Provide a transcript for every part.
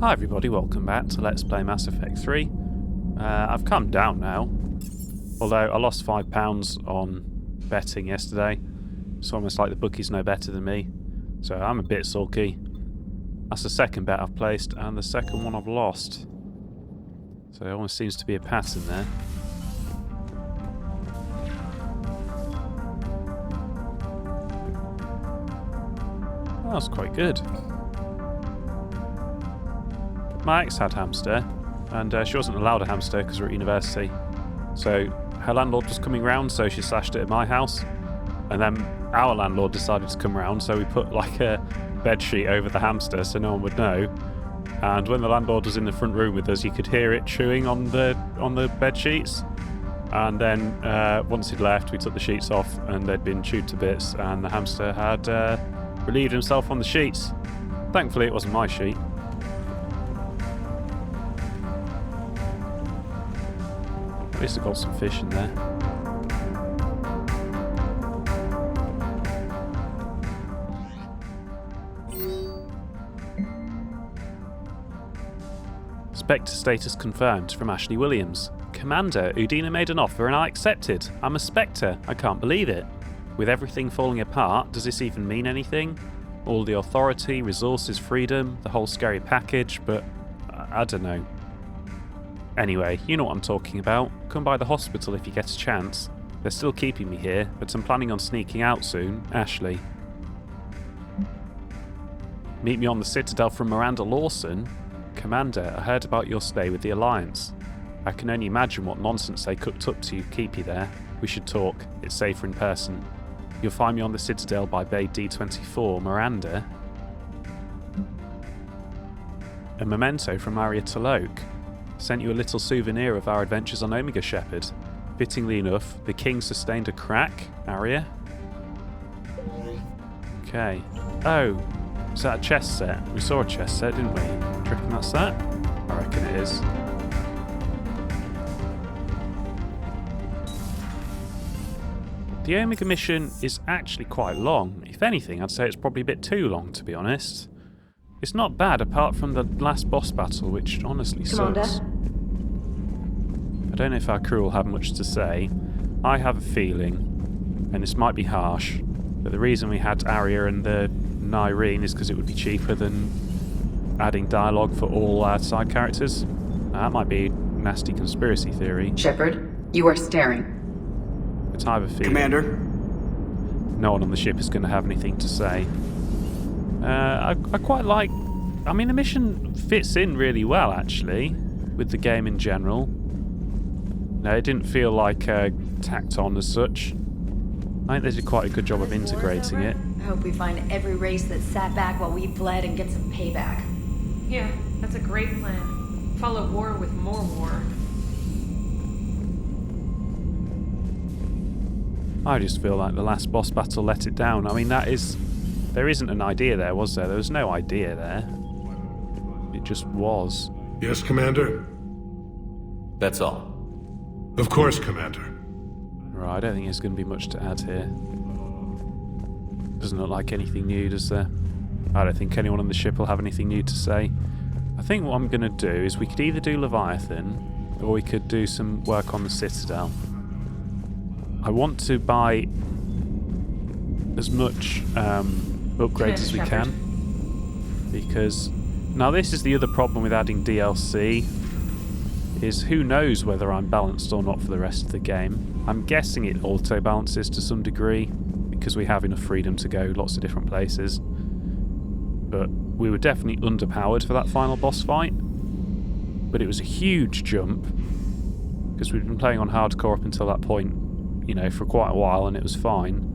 Hi everybody, welcome back to Let's Play Mass Effect 3. I've calmed down now, although I lost £5 on betting yesterday. It's almost like the bookies know better than me, so I'm a bit sulky. That's the second bet I've placed, and the second one I've lost. So there almost seems to be a pattern there. That was quite good. My ex had hamster, and she wasn't allowed a hamster because we're at university. So her landlord was coming round, so she slashed it at my house. And then our landlord decided to come round, so we put like a bed sheet over the hamster so no one would know. And when the landlord was in the front room with us, you could hear it chewing on the bed sheets. And then once he'd left, we took the sheets off, and they'd been chewed to bits, and the hamster had relieved himself on the sheets. Thankfully, it wasn't my sheet. At least I got some fish in there. Spectre status confirmed from Ashley Williams. Commander, Udina made an offer and I accepted. I'm a Spectre. I can't believe it. With everything falling apart, does this even mean anything? All the authority, resources, freedom, the whole scary package, but I don't know. Anyway, you know what I'm talking about. Come by the hospital if you get a chance. They're still keeping me here, but I'm planning on sneaking out soon. Ashley. Meet me on the Citadel from Miranda Lawson. Commander, I heard about your stay with the Alliance. I can only imagine what nonsense they cooked up to keep you there. We should talk. It's safer in person. You'll find me on the Citadel by Bay D24, Miranda. A memento from Aria Taloke. Sent you a little souvenir of our adventures on Omega Shepherd. Fittingly enough, the king sustained a crack, Aria. Okay. Oh, is that a chest set? We saw a chest set, didn't we? Do you reckon that's that? I reckon it is. The Omega mission is actually quite long. If anything, I'd say it's probably a bit too long, to be honest. It's not bad, apart from the last boss battle, which honestly sucks. I don't know if our crew will have much to say. I have a feeling, and this might be harsh, but the reason we had Aria and the Nyrene is because it would be cheaper than adding dialogue for all our side characters. Now, that might be a nasty conspiracy theory. Shepard, you are staring. But I have a feeling Commander? no one on the ship is going to have anything to say. I quite like... I mean, the mission fits in really well, actually, with the game in general. No, it didn't feel like tacked on as such. I think they did quite a good job of integrating it. I hope we find every race that sat back while we fled and get some payback. Yeah, that's a great plan. Follow war with more war. I just feel like the last boss battle let it down. I mean, there isn't an idea there, was there? There was no idea there. It just was. Yes, Commander? That's all. Of course, Commander. Right, I don't think there's going to be much to add here. Doesn't look like anything new, does there? I don't think anyone on the ship will have anything new to say. I think what I'm going to do is we could either do Leviathan, or we could do some work on the Citadel. I want to buy as much upgrades as we can, because now this is the other problem with adding DLC, is who knows whether I'm balanced or not for the rest of the game. I'm guessing it auto balances to some degree because we have enough freedom to go lots of different places, but we were definitely underpowered for that final boss fight. But it was a huge jump because we'd been playing on hardcore up until that point, you know, for quite a while, and it was fine.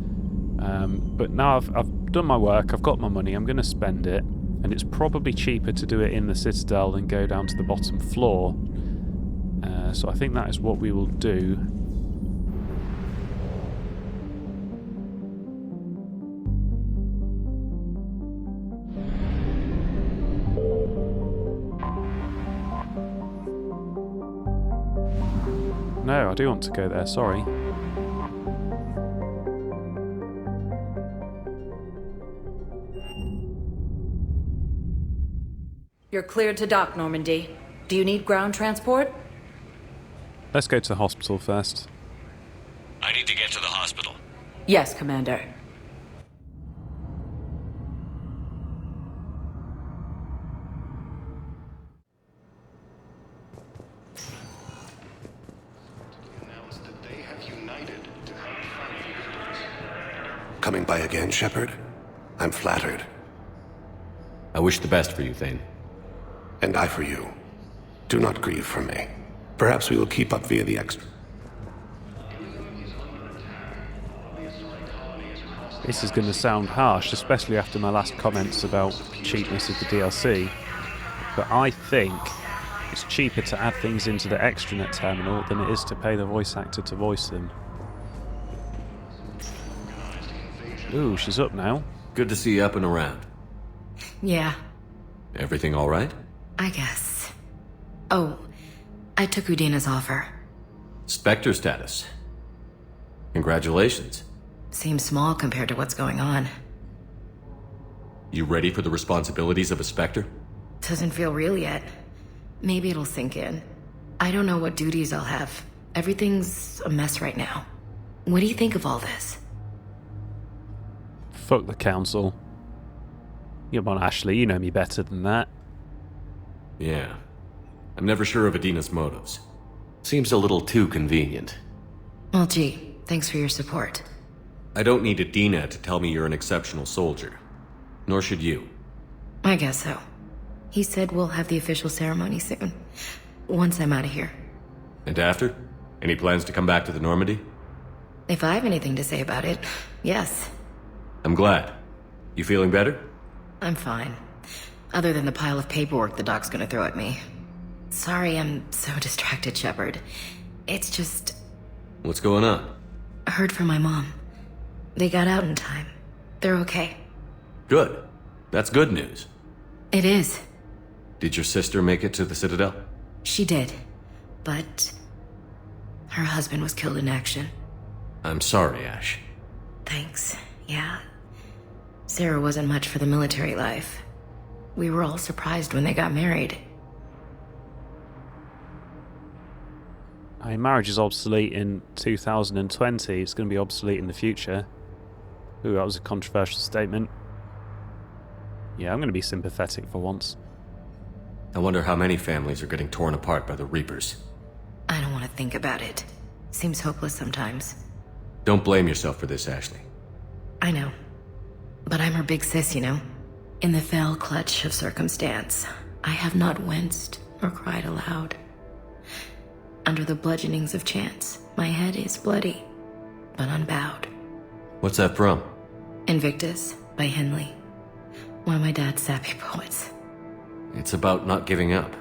But now I've done my work, I've got my money, I'm going to spend it, and it's probably cheaper to do it in the Citadel than go down to the bottom floor. So I think that is what we will do. No, I do want to go there, sorry. You're cleared to dock, Normandy. Do you need ground transport? Let's go to the hospital first. I need to get to the hospital. Yes, Commander. Coming by again, Shepard? I'm flattered. I wish the best for you, Thane. And I for you. Do not grieve for me. Perhaps we will keep up via the extra. This is going to sound harsh, especially after my last comments about cheapness of the DLC. But I think it's cheaper to add things into the extranet terminal than it is to pay the voice actor to voice them. Ooh, she's up now. Good to see you up and around. Yeah, Everything all right? I guess. Oh, I took Udina's offer. Spectre status. Congratulations. Seems small compared to what's going on. You ready for the responsibilities of a Spectre? Doesn't feel real yet. Maybe it'll sink in. I don't know what duties I'll have. Everything's a mess right now. What do you think of all this? Fuck the council. Come on, Ashley, you know me better than that. Yeah. I'm never sure of Adina's motives. Seems a little too convenient. Well, gee, thanks for your support. I don't need Adina to tell me you're an exceptional soldier. Nor should you. I guess so. He said we'll have the official ceremony soon. Once I'm out of here. And after? Any plans to come back to the Normandy? If I have anything to say about it, yes. I'm glad. You feeling better? I'm fine. Other than the pile of paperwork the doc's gonna throw at me. Sorry I'm so distracted, Shepard. It's just... What's going on? I heard from my mom. They got out in time. They're okay. Good. That's good news. It is. Did your sister make it to the Citadel? She did. But... her husband was killed in action. I'm sorry, Ash. Thanks. Yeah. Sarah wasn't much for the military life. We were all surprised when they got married. I mean, marriage is obsolete in 2020. It's going to be obsolete in the future. Ooh, that was a controversial statement. Yeah, I'm going to be sympathetic for once. I wonder how many families are getting torn apart by the Reapers. I don't want to think about it. Seems hopeless sometimes. Don't blame yourself for this, Ashley. I know. But I'm her big sis, you know? In the fell clutch of circumstance, I have not winced or cried aloud. Under the bludgeonings of chance, my head is bloody, but unbowed. What's that from? Invictus by Henley. One of my dad's sappy poets. It's about not giving up.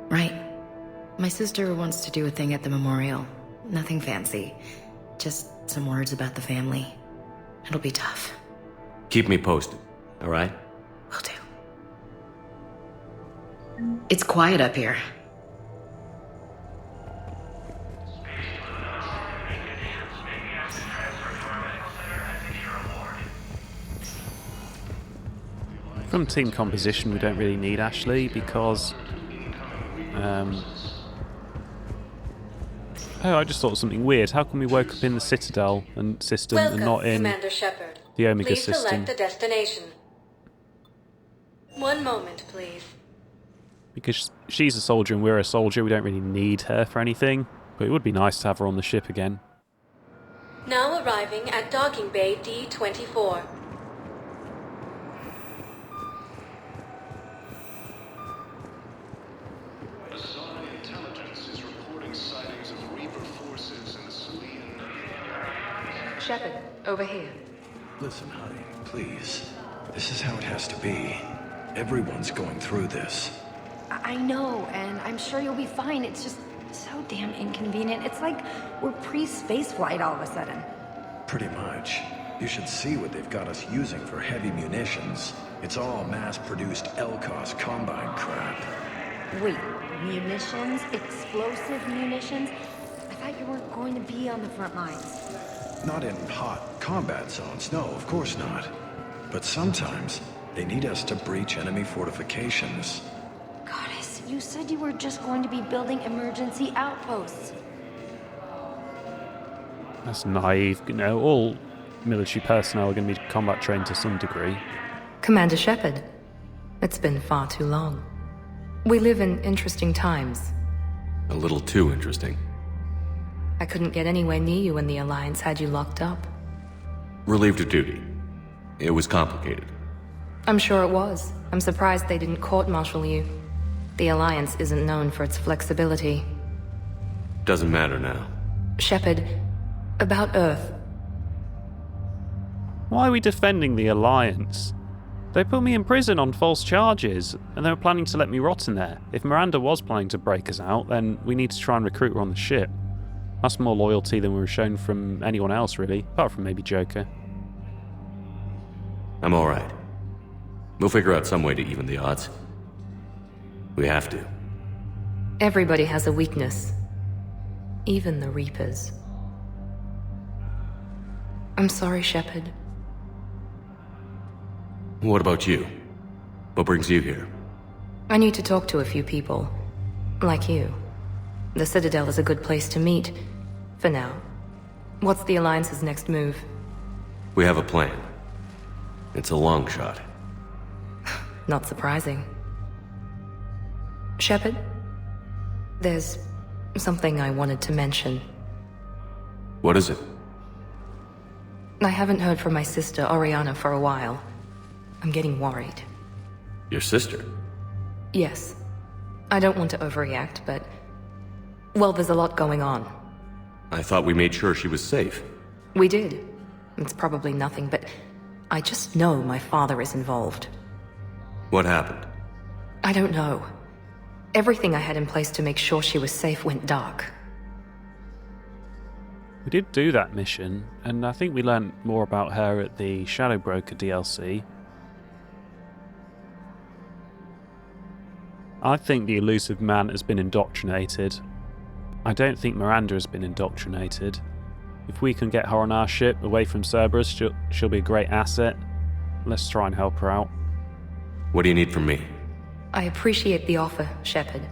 Right. My sister wants to do a thing at the memorial. Nothing fancy. Just some words about the family. It'll be tough. Keep me posted, all right? Will do. It's quiet up here. From team composition, we don't really need Ashley because... Oh, I just thought of something weird. How come we woke up in the Citadel and system and not in Commander Shepard. the Omega Please system? select the destination. One moment, please. Because she's a soldier and we're a soldier, we don't really need her for anything. But it would be nice to have her on the ship again. Now arriving at docking bay D-24. Shepard, over here. Listen, honey, please. This is how it has to be. Everyone's going through this. I know, and I'm sure you'll be fine. It's just so damn inconvenient. It's like we're pre-space flight all of a sudden. Pretty much. You should see what they've got us using for heavy munitions. It's all mass-produced LCOS Combine crap. Wait, munitions? Explosive munitions? I thought you weren't going to be on the front lines. Not in hot combat zones, no, of course not. But sometimes, they need us to breach enemy fortifications. You said you were just going to be building emergency outposts. That's naive. You know, all military personnel are going to be combat trained to some degree. Commander Shepard, it's been far too long. We live in interesting times. A little too interesting. I couldn't get anywhere near you when the Alliance had you locked up. Relieved of duty. It was complicated. I'm sure it was. I'm surprised they didn't court-martial you. The Alliance isn't known for its flexibility. Doesn't matter now. Shepard, about Earth. Why are we defending the Alliance? They put me in prison on false charges, and they were planning to let me rot in there. If Miranda was planning to break us out, then we need to try and recruit her on the ship. That's more loyalty than we were shown from anyone else, really, apart from maybe Joker. I'm alright. We'll figure out some way to even the odds. We have to. Everybody has a weakness. Even the Reapers. I'm sorry, Shepard. What about you? What brings you here? I need to talk to a few people. Like you. The Citadel is a good place to meet. For now. What's the Alliance's next move? We have a plan. It's a long shot. Not surprising. Shepard? There's something I wanted to mention. What is it? I haven't heard from my sister, Oriana, for a while. I'm getting worried. Your sister? Yes. I don't want to overreact, but... well, there's a lot going on. I thought we made sure she was safe. We did. It's probably nothing, but... I just know my father is involved. What happened? I don't know. Everything I had in place to make sure she was safe went dark. We did do that mission, and I think we learned more about her at the Shadow Broker DLC. I think the elusive man has been indoctrinated. I don't think Miranda has been indoctrinated. If we can get her on our ship, away from Cerberus, she'll be a great asset. Let's try and help her out. What do you need from me? I appreciate the offer, Shepard,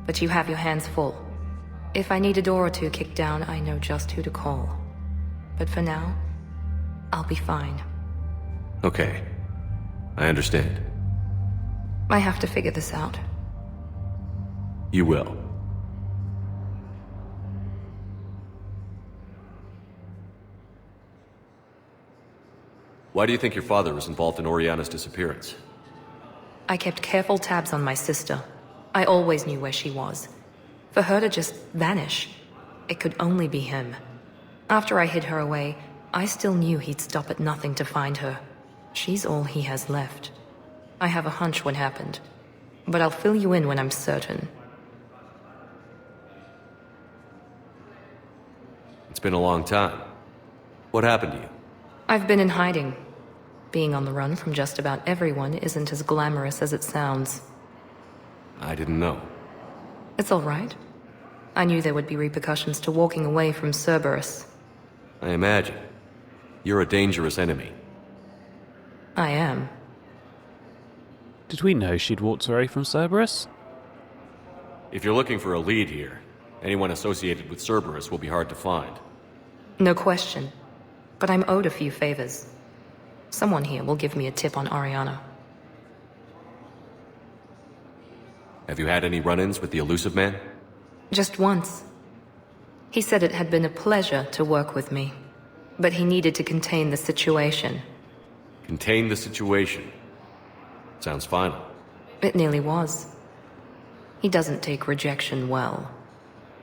but you have your hands full. If I need a door or two kicked down, I know just who to call. But for now, I'll be fine. Okay. I understand. I have to figure this out. You will. Why do you think your father was involved in Oriana's disappearance? I kept careful tabs on my sister. I always knew where she was. For her to just vanish, it could only be him. After I hid her away, I still knew he'd stop at nothing to find her. She's all he has left. I have a hunch what happened, but I'll fill you in when I'm certain. It's been a long time. What happened to you? I've been in hiding. Being on the run from just about everyone isn't as glamorous as it sounds. I didn't know. It's all right. I knew there would be repercussions to walking away from Cerberus. I imagine. You're a dangerous enemy. I am. Did we know she'd walked away from Cerberus? If you're looking for a lead here, anyone associated with Cerberus will be hard to find. No question. But I'm owed a few favors. Someone here will give me a tip on Oriana. Have you had any run-ins with the elusive man? Just once. He said it had been a pleasure to work with me, but he needed to contain the situation. Contain the situation. Sounds final. It nearly was. He doesn't take rejection well.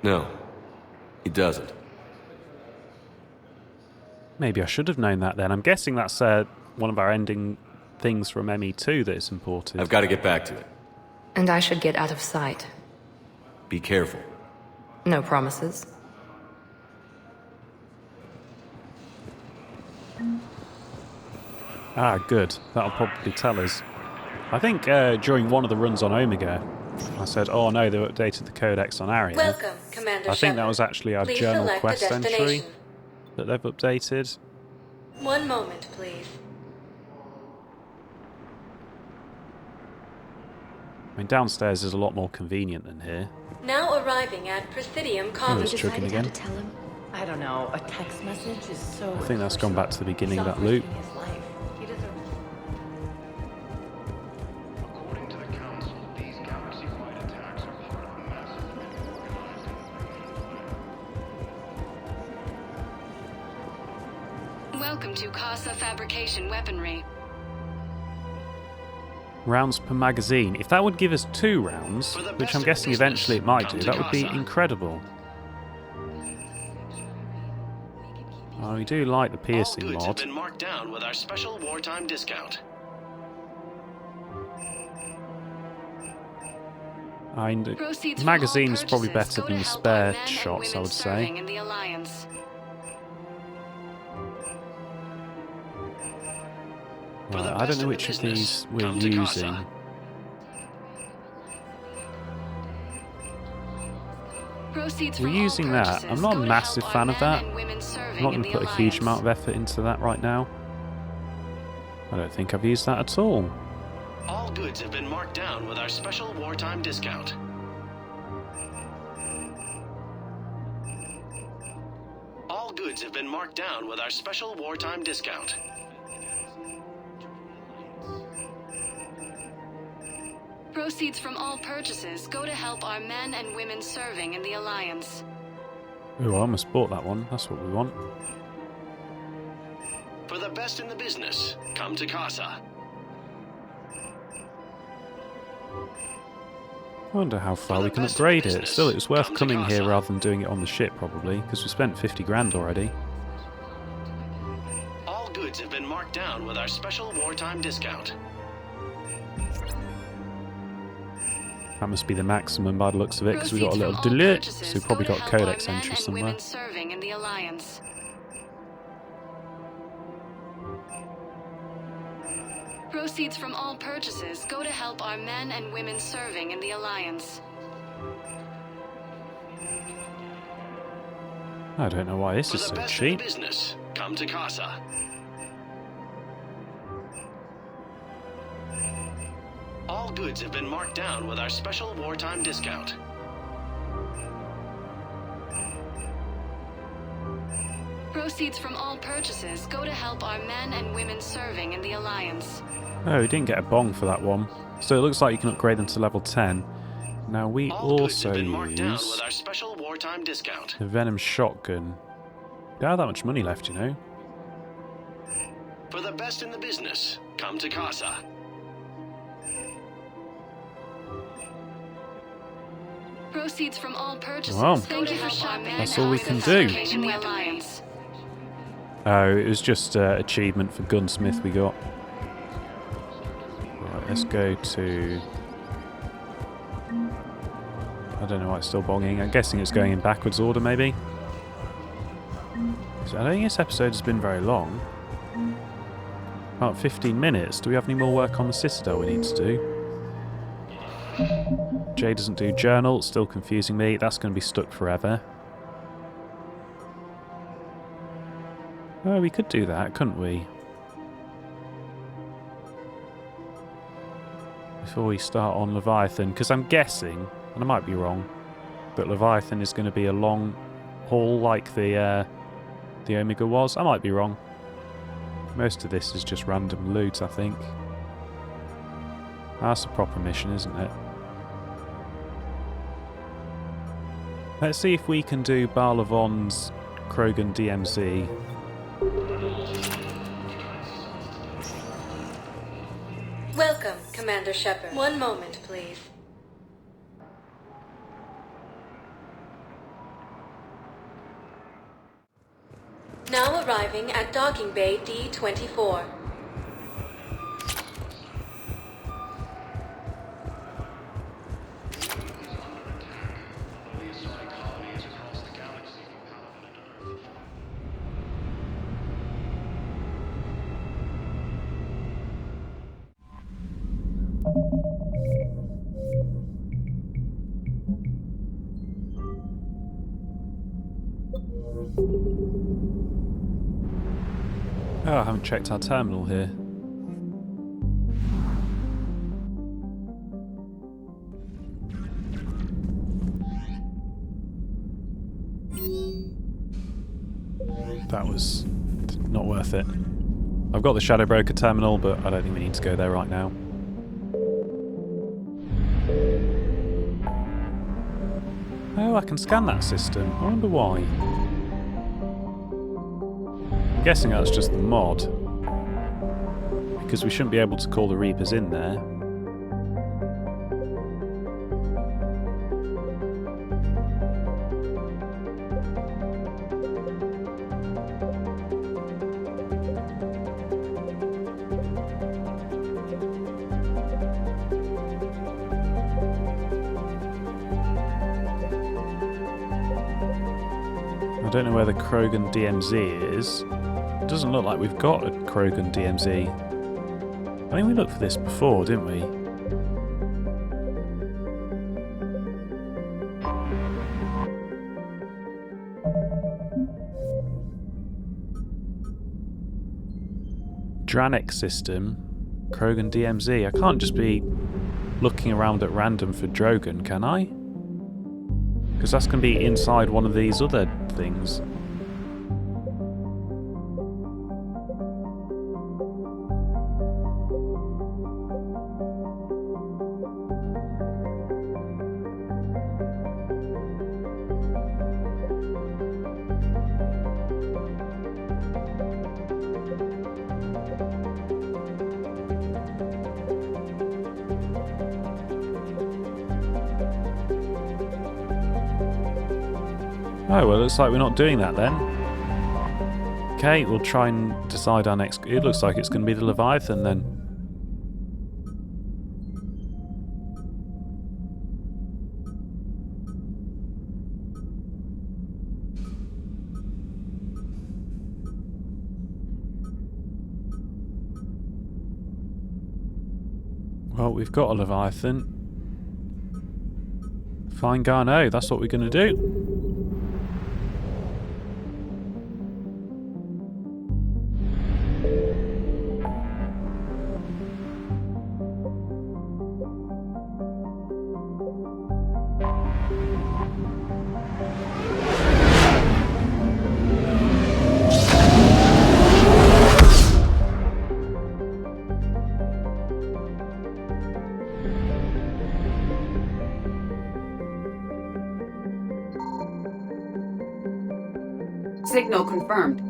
No, he doesn't. Maybe I should have known that then. I'm guessing that's one of our ending things from ME2 that is important. I've got to get back to it. And I should get out of sight. Be careful. No promises. Ah, good. That'll probably tell us. I think during one of the runs on Omega, I said, oh no, they updated the codex on Aria. Welcome, Commander I think that was actually our Please journal select quest the entry destination. that they've updated. One moment, please. I mean, downstairs is a lot more convenient than here. Now arriving at Presidium Oh, Commons. it's chugging again. Tell him. I don't know. A text message is so. I think that's gone back to the beginning of that loop. His life. He deserves. According to the Council, these galaxy-wide attacks are part of a massive and organized. Welcome to Casa Fabrication Weaponry. Rounds per magazine. If that would give us 2 rounds, which I'm guessing eventually it might do, that would be incredible. Oh, we do like the piercing All goods mod. have been marked down with our special wartime discount. And Proceeds from magazine all is probably purchases better go than to the help spare our men and shots, I women would serving say. in the Alliance. Right, I don't know which of these we're using. Proceeds We're from all using that. purchases I'm not a go to massive help fan our of that. men and women I'm serving not in going to the put a huge Alliance. amount of effort into that right now. I don't think I've used that at all. All goods have been marked down with our special wartime discount. All goods have been marked down with our special wartime discount. Proceeds from all purchases go to help our men and women serving in the Alliance. Ooh, I almost bought that one. That's what we want. For the best in the business, come to Casa. I wonder how far we can upgrade it. Still, it's worth coming here rather than doing it on the ship, probably, because we spent 50 grand already. All goods have been marked down with our special wartime discount. That must be the maximum by the looks of it, because we got a little Proceeds from all delete, purchases so we go probably to got a help our codex men entry and somewhere. women serving in the Alliance. Proceeds from all purchases go to help our men and women serving in the Alliance. I don't know why this For is the so best in cheap. the business, come to Casa. All goods have been marked down with our special wartime discount. Proceeds from all purchases go to help our men and women serving in the Alliance. Oh, we didn't get a bong for that one. So it looks like you can upgrade them to level 10. Now we All goods also have been marked down use with our special wartime discount. the Venom shotgun. Don't have that much money left, you know. For the best in the business, come to Casa. Proceeds from all purchases Wow. go to help our men That's and all we women can do. serving in the Alliance. Oh, it was just achievement for gunsmith we got. Right, let's go to... I don't know why it's still bonging. I'm guessing it's going in backwards order, maybe. So I don't think this episode has been very long. About 15 minutes. Do we have any more work on the Citadel we need to do? Jay doesn't do journal. Still confusing me. That's going to be stuck forever. Oh, we could do that, couldn't we? Before we start on Leviathan, because I'm guessing, and I might be wrong, but Leviathan is going to be a long haul like the Omega was. I might be wrong. Most of this is just random loot, I think. That's a proper mission, isn't it? Let's see if we can do Barlavon's Krogan DMZ. Welcome, Commander Shepard. One moment, please. Now arriving at Docking Bay D-24. Oh, I haven't checked our terminal here. that was not worth it. I've got the Shadow Broker terminal, but I don't think we need to go there right now. Oh, I can scan that system. I wonder why. I'm guessing that's just the mod, because we shouldn't be able to call the Reapers in there. I don't know where the Krogan DMZ is. It doesn't look like we've got a Krogan DMZ. I think we looked for this before, didn't we? Dranik system, Krogan DMZ. I can't just be looking around at random for Drogon, can I? Because that's going to be inside one of these other things. Oh, well, it looks like we're not doing that then. Okay, we'll try and decide our next... It looks like it's going to be the Leviathan then. Well, we've got a Leviathan. Fine Garneau, that's what we're going to do. Signal confirmed.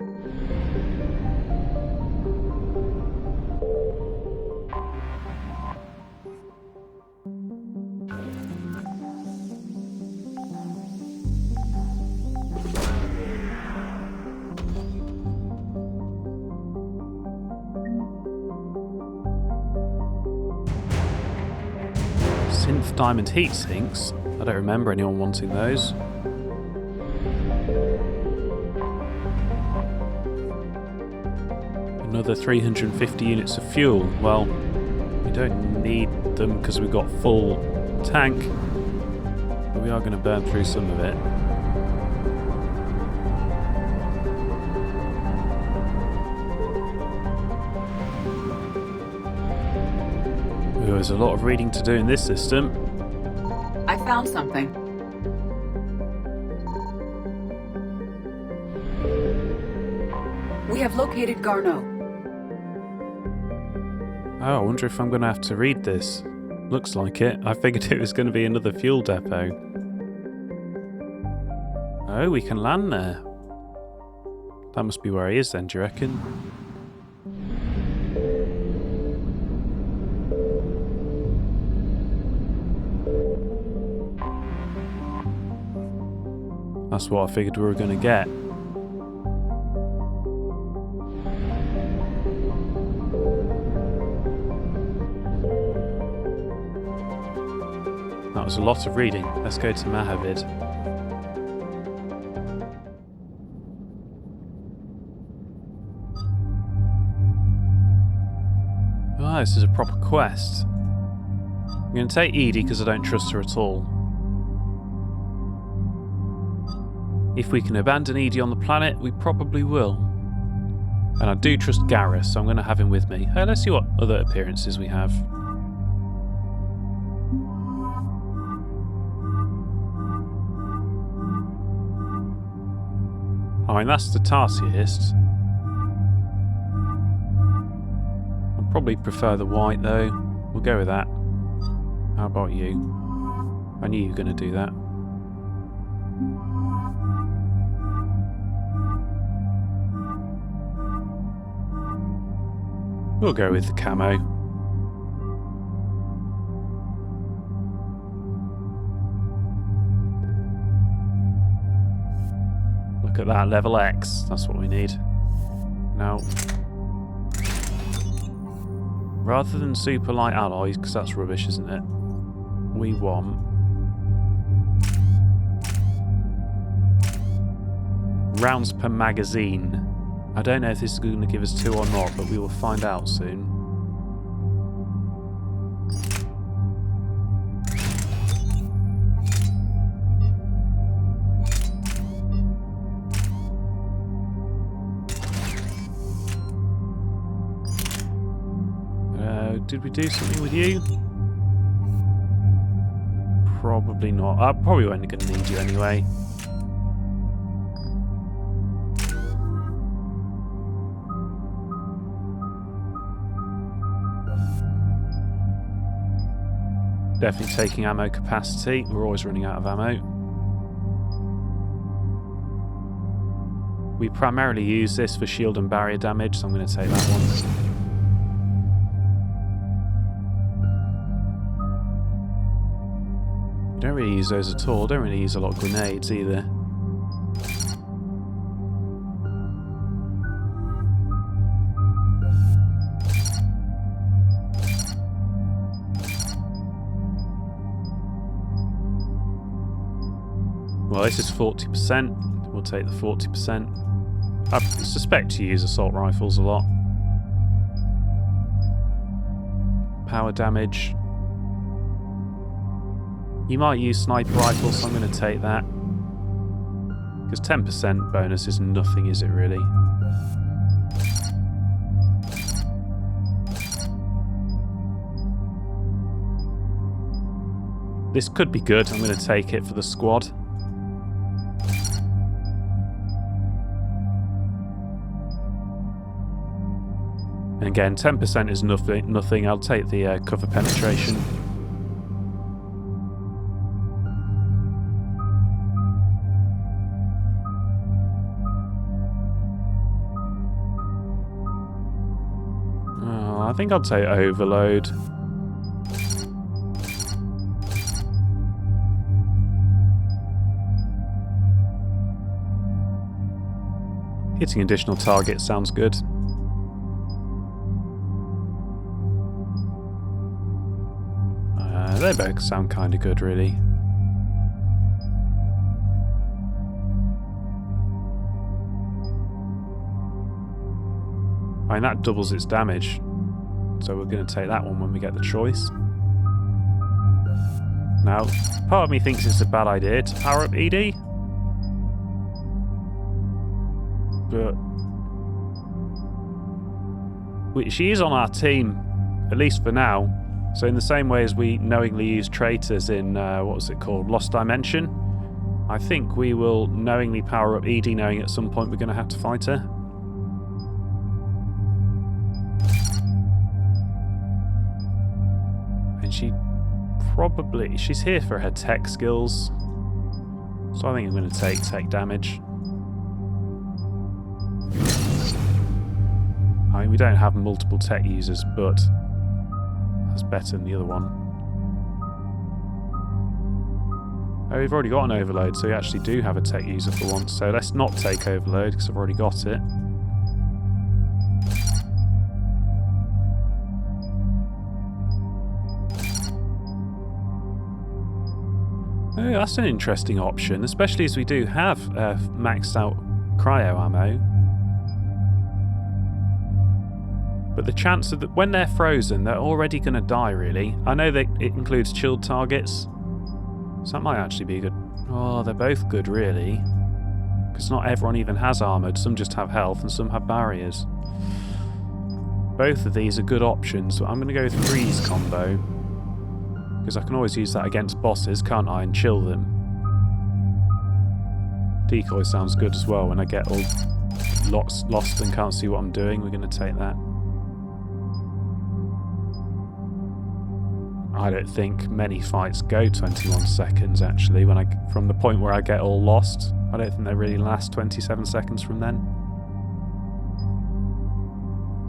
Synth diamond heat sinks? I don't remember anyone wanting those. Another 350 units of fuel. Well, we don't need them because we've got full tank, but we are going to burn through some of it. Ooh, there's a lot of reading to do in this system. I found something. We have located Garneau. Oh, I wonder if I'm going to have to read this. Looks like it. I figured it was going to be another fuel depot. Oh, we can land there. That must be where he is then, do you reckon? That's what I figured we were going to get. That was a lot of reading. Let's go to Mahavid. Ah, this is a proper quest. I'm going to take Edie because I don't trust her at all. If we can abandon Edie on the planet, we probably will. And I do trust Garrus, so I'm going to have him with me. Let's see what other appearances we have. I mean, that's the taskiest. I'd probably prefer the white, though. We'll go with that. How about you? I knew you were going to do that. We'll go with the camo. Look at that, level X. That's what we need. Now, rather than super light alloys, because that's rubbish, isn't it? We want rounds per magazine. I don't know if this is going to give us 2 or not, but we will find out soon. Did we do something with you? Probably not. I'm probably only going to need you anyway. Definitely taking ammo capacity. We're always running out of ammo. We primarily use this for shield and barrier damage, so I'm going to take that one. Don't really use those at all. Don't really use a lot of grenades either. Well, this is 40%. We'll take the 40%. I suspect you use assault rifles a lot. Power damage. You might use sniper rifles, so I'm going to take that. Because 10% bonus is nothing, is it really? This could be good. I'm going to take it for the squad. And again, 10% is nothing. I'll take the cover penetration. I think I'll take overload. Hitting additional targets sounds good. They both sound kind of good, really. I mean, that doubles its damage. So we're going to take that one when we get the choice. Now, part of me thinks it's a bad idea to power up ED. But she is on our team, at least for now. So in the same way as we knowingly use traitors in, what was it called, Lost Dimension, I think we will knowingly power up ED knowing at some point we're going to have to fight her. And she's here for her tech skills. So I think I'm going to take tech damage. I mean, we don't have multiple tech users, but that's better than the other one. Oh, we've already got an overload, so we actually do have a tech user for once. So let's not take overload, because I've already got it. Oh, that's an interesting option, especially as we do have maxed out cryo ammo. But the chance of that when they're frozen, they're already going to die, really. I know that it includes chilled targets, so that might actually be good. Oh, they're both good, really. Because not everyone even has armoured. Some just have health and some have barriers. Both of these are good options, so I'm going to go with freeze combo. Because I can always use that against bosses, can't I, and chill them. Decoy sounds good as well when I get all lost and can't see what I'm doing. We're going to take that. I don't think many fights go 21 seconds actually. From the point where I get all lost, I don't think they really last 27 seconds from then.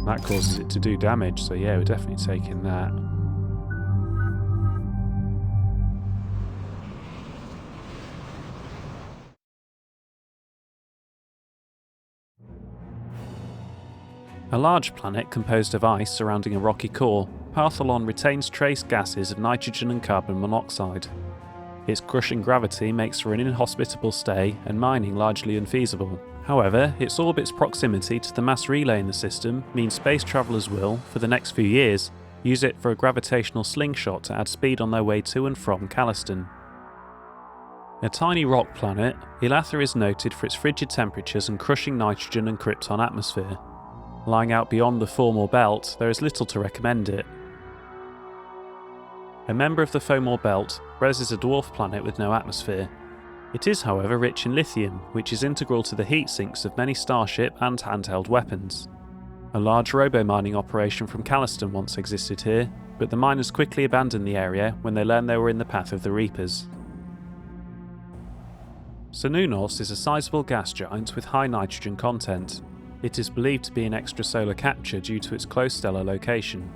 That causes it to do damage, so yeah, we're definitely taking that. A large planet composed of ice surrounding a rocky core, Partholon retains trace gases of nitrogen and carbon monoxide. Its crushing gravity makes for an inhospitable stay and mining largely unfeasible. However, its orbit's proximity to the mass relay in the system means space travellers will, for the next few years, use it for a gravitational slingshot to add speed on their way to and from Calliston. A tiny rock planet, Ilatha is noted for its frigid temperatures and crushing nitrogen and krypton atmosphere. Lying out beyond the Formor belt, there is little to recommend it. A member of the Fomor belt, Brez is a dwarf planet with no atmosphere. It is, however, rich in lithium, which is integral to the heat sinks of many starship and handheld weapons. A large robo-mining operation from Calliston once existed here, but the miners quickly abandoned the area when they learned they were in the path of the Reapers. Cernunnos is a sizable gas giant with high nitrogen content. It is believed to be an extrasolar capture due to its close stellar location.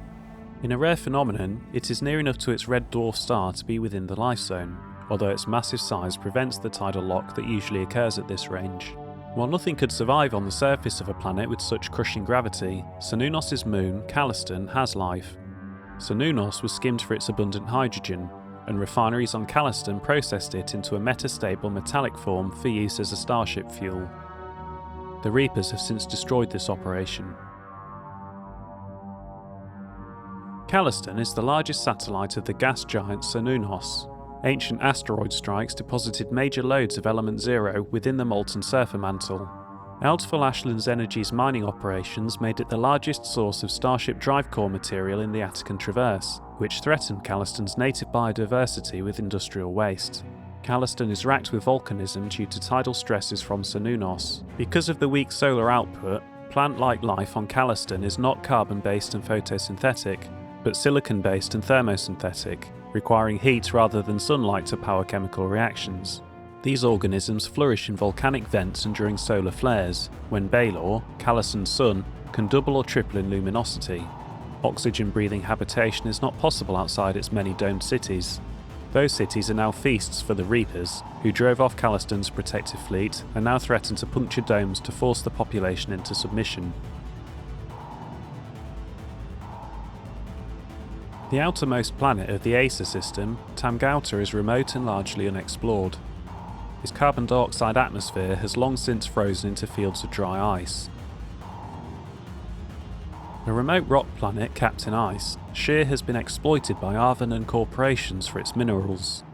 In a rare phenomenon, it is near enough to its red dwarf star to be within the life zone, although its massive size prevents the tidal lock that usually occurs at this range. While nothing could survive on the surface of a planet with such crushing gravity, Cernunnos' moon, Calliston, has life. Cernunnos was skimmed for its abundant hydrogen, and refineries on Calliston processed it into a metastable metallic form for use as a starship fuel. The Reapers have since destroyed this operation. Calliston is the largest satellite of the gas giant Cernunnos. Ancient asteroid strikes deposited major loads of Element Zero within the molten surfer mantle. Eldfell Ashland's Energy's mining operations made it the largest source of Starship drive core material in the Attican Traverse, which threatened Calliston's native biodiversity with industrial waste. Calliston is racked with volcanism due to tidal stresses from Cernunnos. Because of the weak solar output, plant-like life on Calliston is not carbon-based and photosynthetic, but silicon-based and thermosynthetic, requiring heat rather than sunlight to power chemical reactions. These organisms flourish in volcanic vents and during solar flares, when Baelor, Calliston's sun, can double or triple in luminosity. Oxygen-breathing habitation is not possible outside its many domed cities. Those cities are now feasts for the Reapers, who drove off Calliston's protective fleet and now threaten to puncture domes to force the population into submission. The outermost planet of the Acer system, Tamgauta, is remote and largely unexplored. Its carbon dioxide atmosphere has long since frozen into fields of dry ice. A remote rock planet capped in ice, Shear has been exploited by Arvanen corporations for its minerals.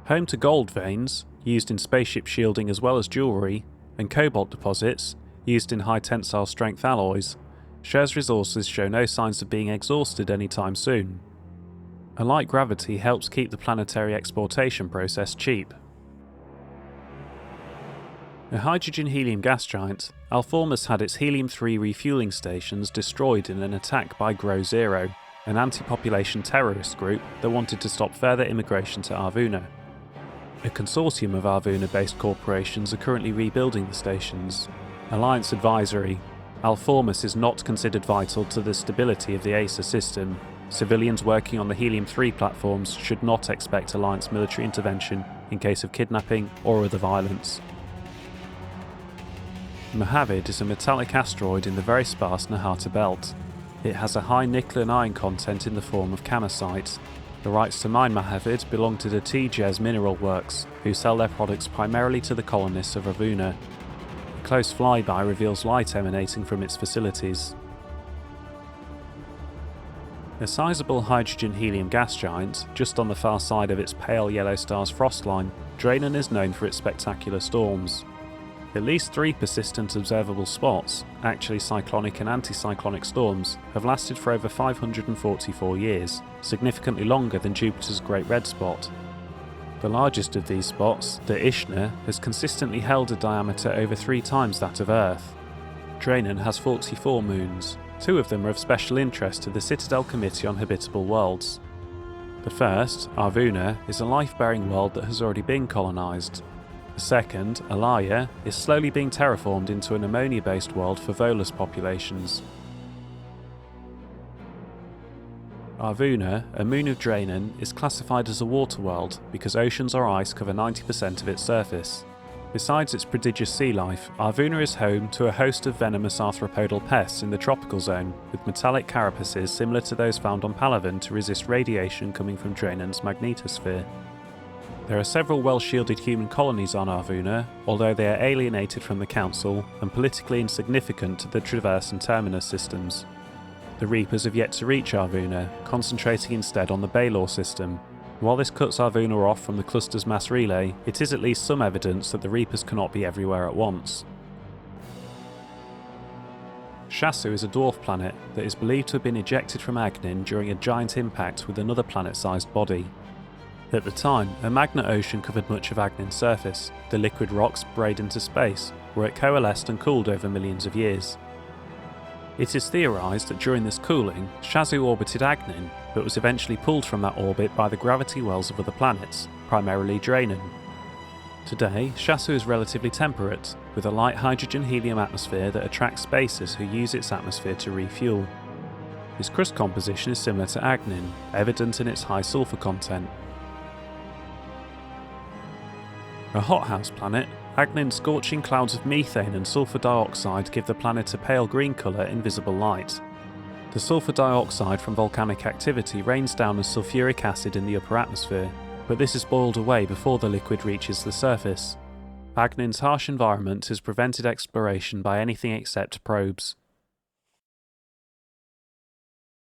Home to gold veins, used in spaceship shielding as well as jewellery, and cobalt deposits, used in high tensile strength alloys, Shear's resources show no signs of being exhausted anytime soon. A light gravity helps keep the planetary exportation process cheap. A hydrogen-helium gas giant, Alformus had its helium-3 refueling stations destroyed in an attack by Grow Zero, an anti-population terrorist group that wanted to stop further immigration to Arvuna. A consortium of Arvuna-based corporations are currently rebuilding the stations. Alliance Advisory: Alformus is not considered vital to the stability of the Acer system. Civilians working on the Helium-3 platforms should not expect Alliance military intervention in case of kidnapping or other violence. Mojave is a metallic asteroid in the very sparse Nahata belt. It has a high nickel and iron content in the form of camasite. The rights to mine Mojave belong to the T-Jez Mineral Works, who sell their products primarily to the colonists of Arvuna. A close flyby reveals light emanating from its facilities. A sizable hydrogen-helium gas giant, just on the far side of its pale yellow star's frost line, Draenor is known for its spectacular storms. At least 3 persistent observable spots, actually cyclonic and anticyclonic storms, have lasted for over 544 years, significantly longer than Jupiter's Great Red Spot. The largest of these spots, the Ishna, has consistently held a diameter over 3 times that of Earth. Draenor has 44 moons. 2 of them are of special interest to the Citadel Committee on Habitable Worlds. The first, Arvuna, is a life-bearing world that has already been colonised. The second, Alaya, is slowly being terraformed into an ammonia-based world for Volus populations. Arvuna, a moon of Draenor, is classified as a water world because oceans or ice cover 90% of its surface. Besides its prodigious sea life, Arvuna is home to a host of venomous arthropodal pests in the tropical zone, with metallic carapaces similar to those found on Palaven to resist radiation coming from Draenor's magnetosphere. There are several well-shielded human colonies on Arvuna, although they are alienated from the Council and politically insignificant to the Traverse and Terminus systems. The Reapers have yet to reach Arvuna, concentrating instead on the Baelor system. While this cuts Arvuna off from the cluster's mass relay, it is at least some evidence that the Reapers cannot be everywhere at once. Shasu is a dwarf planet that is believed to have been ejected from Agnin during a giant impact with another planet-sized body. At the time, a magma ocean covered much of Agnin's surface, the liquid rocks sprayed into space, where it coalesced and cooled over millions of years. It is theorised that during this cooling, Shasu orbited Agnin, but was eventually pulled from that orbit by the gravity wells of other planets, primarily Draenor. Today, Shasu is relatively temperate, with a light hydrogen-helium atmosphere that attracts spacers who use its atmosphere to refuel. Its crust composition is similar to Agnin, evident in its high sulfur content. A hothouse planet, Agnin's scorching clouds of methane and sulfur dioxide give the planet a pale green colour in visible light. The sulfur dioxide from volcanic activity rains down as sulfuric acid in the upper atmosphere, but this is boiled away before the liquid reaches the surface. Agnin's harsh environment has prevented exploration by anything except probes.